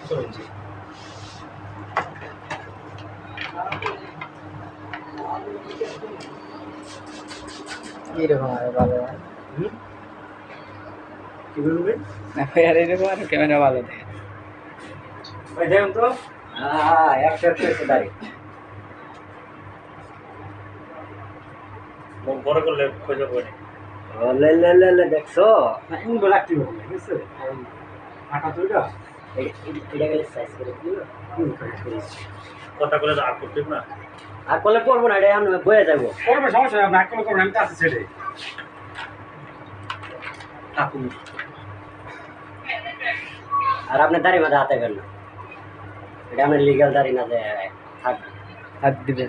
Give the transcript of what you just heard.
সবজি এরকম আর ভালো হয় কি বলবে না ভাই, আর এরকম আর ক্যামেরা ভালো দেয়। ভাই দেখুন তো একশো একশো দাঁড়িয়ে মুখ বড় করলে খোঁজা পড়ে দেখছো এগুলো রাখতে হবে ঠিক আছে আটা তৈরি এটা গেলে সাইজ করে দিও কথা করে আর করতে না আর করলে পড়বো না, এটা আমি বয়ে যাবো। করবে সমস্যা নেই আপনি করবেন আমি তো আছি ছেড়ে থাকুন আর আপনার দাড়ি মাঝে হাতে গেল না, এটা আপনার লিগাল দাড়ি না যে থাকবে। হাত দিবে।